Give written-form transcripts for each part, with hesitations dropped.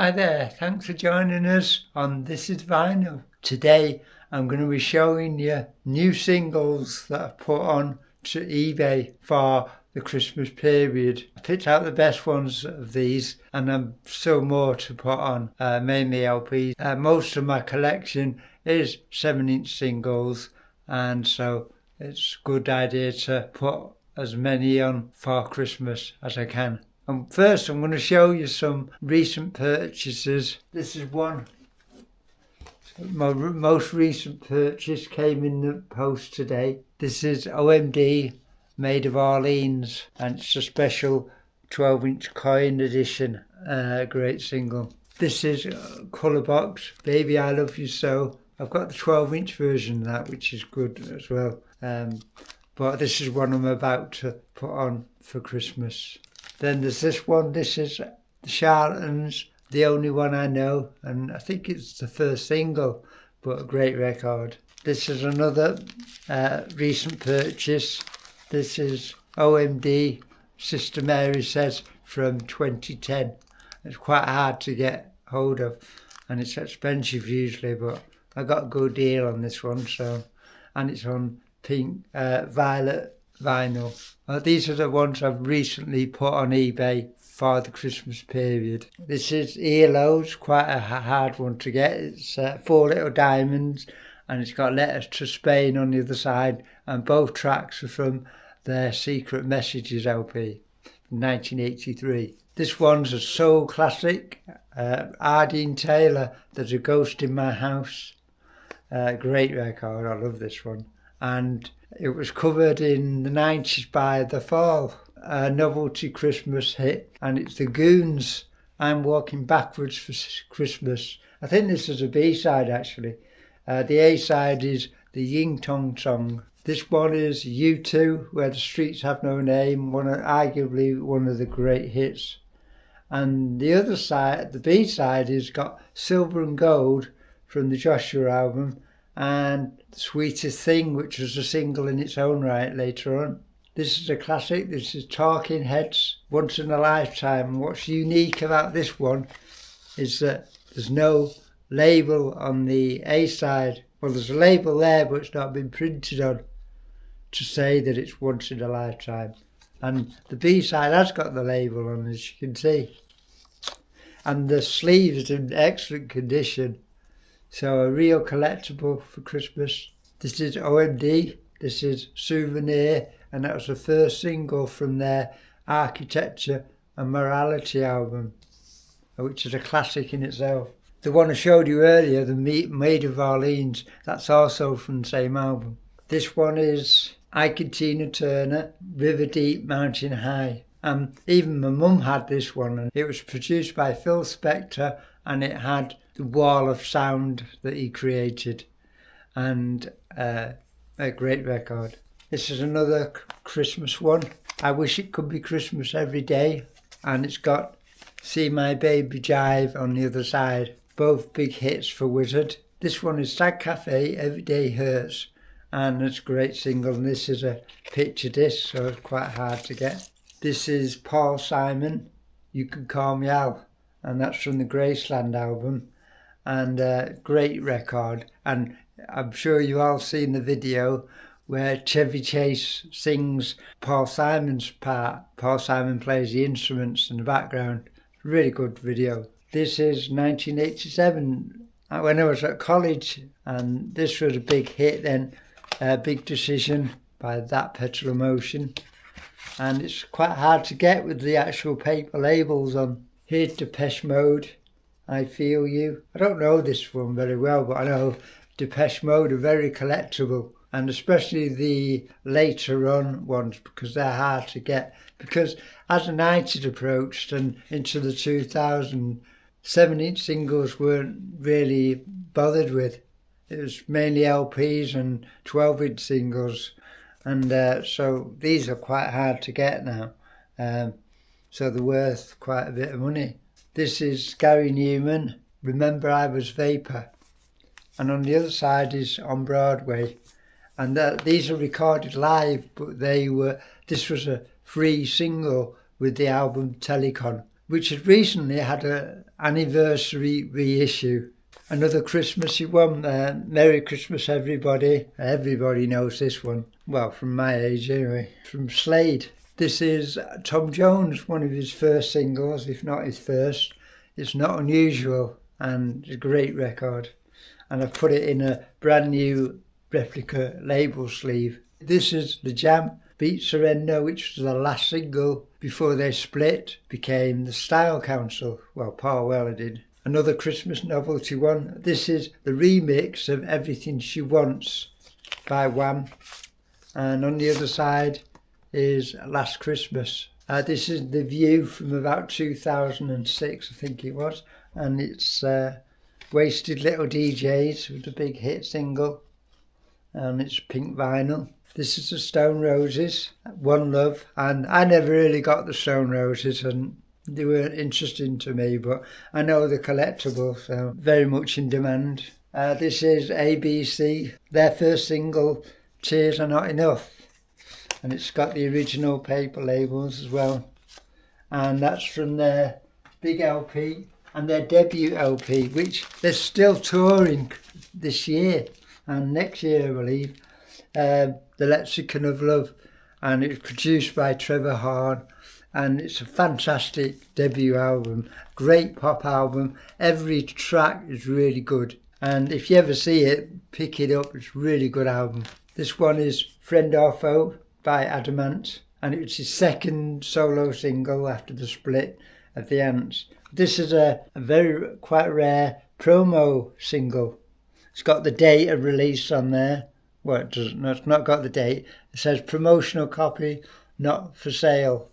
Hi there, thanks for joining us on This is Vinyl. Today I'm going to be showing you new singles that I've put on to eBay for the Christmas period. I picked out the best ones of these and I'm still more to put on, mainly LPs. Most of my collection is 7-inch singles, and so it's a good idea to put as many on for Christmas as I can. And first I'm going to show you some recent purchases. This is one. My most recent purchase came in the post today. This is OMD Made of Orleans, and it's a special 12-inch coin edition. Great single. This is Colour Box, Baby I Love You So. I've got the 12-inch version of that, which is good as well. But this is one I'm about to put on for Christmas. Then there's this one. This is The Charlatans, the only one I know, and I think it's the first single, but a great record. This is another recent purchase. This is OMD, Sister Mary Says, from 2010. It's quite hard to get hold of, and it's expensive usually, but I got a good deal on this one. So, and it's on pink, violet vinyl. These are the ones I've recently put on eBay for the Christmas period. This is ELO's, quite a hard one to get. It's 4 little diamonds, and it's got Letters to Spain on the other side, and both tracks are from their Secret Messages LP from 1983. This one's a soul classic, Ardeen Taylor, There's a Ghost in My House. Great record, I love this one. And it was covered in the 90s by The Fall, a novelty Christmas hit, and it's the Goons, I'm Walking Backwards for Christmas. I think this is a B-side actually. The A-side is the Ying Tong Song. This one is U2, Where the Streets Have No Name, arguably one of the great hits. And the other side, the B-side, has got Silver and Gold from the Joshua album, and Sweetest Thing, which was a single in its own right later on. This is a classic. This is Talking Heads, Once in a Lifetime. And what's unique about this one is that there's no label on the A side. Well, there's a label there, but it's not been printed on to say that it's Once in a Lifetime. And the B side has got the label on, as you can see. And the sleeves are in excellent condition. So a real collectible for Christmas. This is OMD, this is Souvenir, and that was the first single from their Architecture and Morality album, which is a classic in itself. The one I showed you earlier, the Made of Orleans, that's also from the same album. This one is Ike and Tina Turner, River Deep, Mountain High. Even my mum had this one, and it was produced by Phil Spector, and it had the wall of sound that he created, and a great record. This is another Christmas one. I Wish It Could Be Christmas Every Day, and it's got See My Baby Jive on the other side. Both big hits for Wizard. This one is Sad Cafe, Every Day Hurts, and it's a great single, and this is a picture disc, so it's quite hard to get. This is Paul Simon, You Can Call Me Al, and that's from the Graceland album, and a great record. And I'm sure you've all seen the video where Chevy Chase sings Paul Simon's part. Paul Simon plays the instruments in the background. Really good video. This is 1987, when I was at college, and this was a big hit then, Big Decision by That Petrol Emotion. And it's quite hard to get with the actual paper labels on. Here's Depeche Mode, I Feel You. I don't know this one very well, but I know Depeche Mode are very collectible, and especially the later on ones, because they're hard to get. Because as the 90s approached and into the 2000s, 7-inch singles weren't really bothered with. It was mainly LPs and 12-inch singles, and so these are quite hard to get now. So they're worth quite a bit of money. This is Gary Newman, Remember I Was Vapor. And on the other side is On Broadway. And these are recorded live, but this was a free single with the album Telecon, which had recently had an anniversary reissue. Another Christmassy one, Merry Christmas Everybody. Everybody knows this one. Well, from my age anyway. From Slade. This is Tom Jones, one of his first singles, if not his first. It's not unusual and it's a great record. And I've put it in a brand new replica label sleeve. This is The Jam, Beat Surrender, which was the last single before they split, became The Style Council. Well, Paul Weller did. Another Christmas novelty one. This is the remix of Everything She Wants by Wham. And on the other side is Last Christmas. This is The View from about 2006, I think it was. And it's Wasted Little DJs with a big hit single. And it's pink vinyl. This is the Stone Roses, One Love. And I never really got the Stone Roses, and they weren't interesting to me, but I know they're collectible, so very much in demand. This is ABC, their first single, Tears Are Not Enough. And it's got the original paper labels as well. And that's from their big LP and their debut LP, which they're still touring this year and next year, I believe. The Lexicon of Love, and it's produced by Trevor Horn. And it's a fantastic debut album, great pop album. Every track is really good. And if you ever see it, pick it up. It's a really good album. This one is Friend or Foe by Adamant. And it's his second solo single after the split of the Ants. This is a very quite rare promo single. It's got the date of release on there. Well, it doesn't. No, it's not got the date. It says promotional copy, not for sale.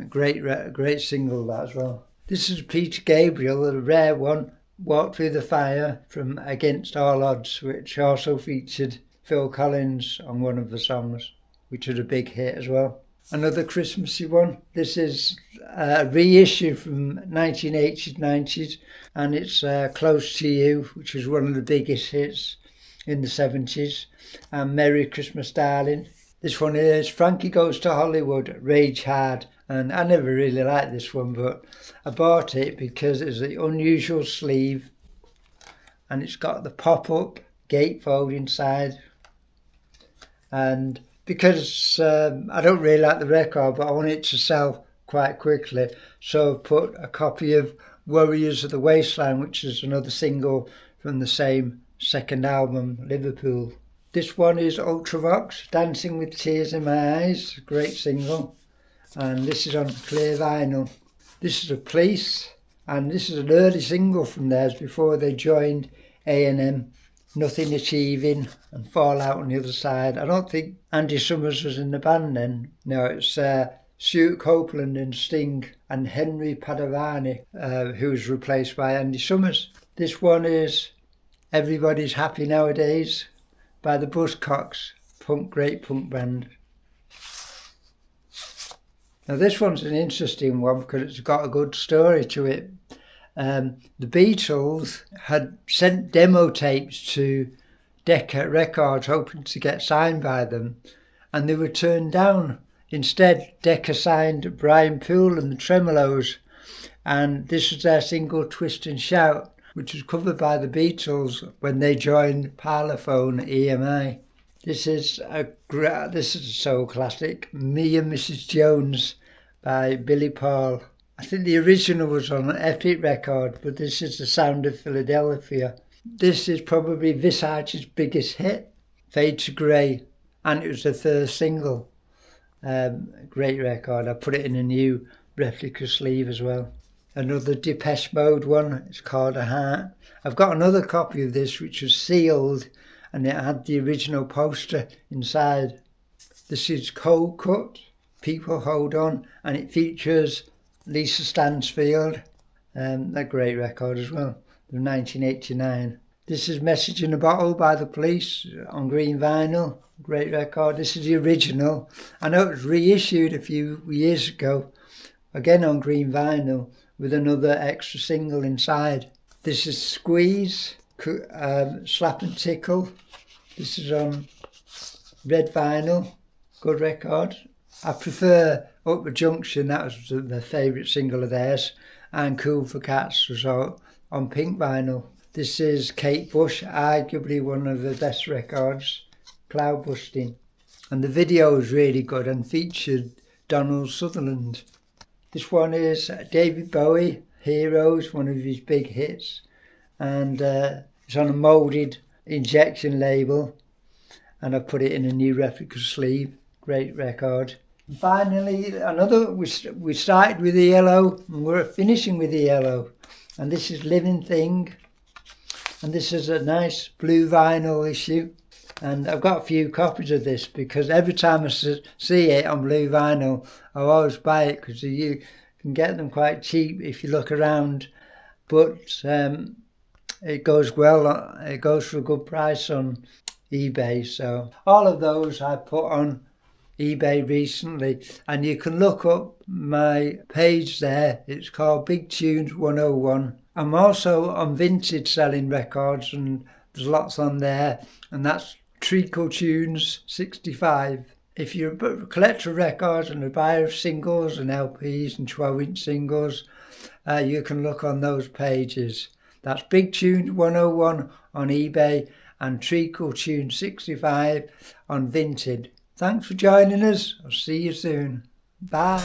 Great single that as well. This is Peter Gabriel, a rare one, Walk Through the Fire from Against All Odds, which also featured Phil Collins on one of the songs, which was a big hit as well. Another Christmassy one. This is a reissue from 1980s, 90s, and it's Close to You, which was one of the biggest hits in the 70s, and Merry Christmas Darling. This one is Frankie Goes to Hollywood, Rage Hard. And I never really liked this one, but I bought it because it's the unusual sleeve and it's got the pop-up gatefold inside. And because I don't really like the record, but I want it to sell quite quickly, so I've put a copy of Warriors of the Wasteland, which is another single from the same second album, Liverpool. This one is Ultravox, Dancing with Tears in My Eyes, great single. And this is on clear vinyl. This is a Police, and this is an early single from theirs before they joined A&M. Nothing Achieving and Fallout on the Other Side. I don't think Andy Summers was in the band then. No, it's Stuart Copeland and Sting and Henry Padavani, who was replaced by Andy Summers. This one is Everybody's Happy Nowadays by the Buzzcocks, great punk band. Now this one's an interesting one because it's got a good story to it. The Beatles had sent demo tapes to Decca Records hoping to get signed by them, and they were turned down. Instead, Decca signed Brian Poole and the Tremolos, and this was their single Twist and Shout, which was covered by the Beatles when they joined Parlophone EMI. This is a soul classic, Me and Mrs. Jones by Billy Paul. I think the original was on an Epic record, but this is The Sound of Philadelphia. This is probably Visage's biggest hit, Fade to Grey, and it was the third single. Great record. I put it in a new replica sleeve as well. Another Depeche Mode one, it's called A Heart. I've got another copy of this which was sealed and it had the original poster inside. This is Cold Cut, People Hold On, and it features Lisa Stansfield. A great record as well, from 1989. This is Message in a Bottle by the Police on green vinyl. Great record. This is the original. I know it was reissued a few years ago, again on green vinyl, with another extra single inside. This is Squeeze, Slap and Tickle. This is on red vinyl. Good record. I prefer Up the Junction, that was my favourite single of theirs, and Cool for Cats was on pink vinyl. This is Kate Bush, arguably one of the best records, Cloud Busting. And the video is really good and featured Donald Sutherland. This one is David Bowie, Heroes, one of his big hits. And it's on a moulded injection label. And I put it in a new replica sleeve. Great record. And finally, we started with the yellow and we're finishing with the yellow. And this is Living Thing. And this is a nice blue vinyl issue. And I've got a few copies of this because every time I see it on blue vinyl, I always buy it because you can get them quite cheap if you look around. But it goes well, it goes for a good price on eBay. So all of those I put on eBay recently, and you can look up my page there. It's called Big Tunes 101. I'm also on Vinted selling records, and there's lots on there, and that's Treacle Tunes 65. If you're a collector of records and a buyer of singles and LPs and 12-inch singles, you can look on those pages. That's Big Tunes 101 on eBay and Treacle Tunes 65 on Vinted. Thanks for joining us. I'll see you soon. Bye.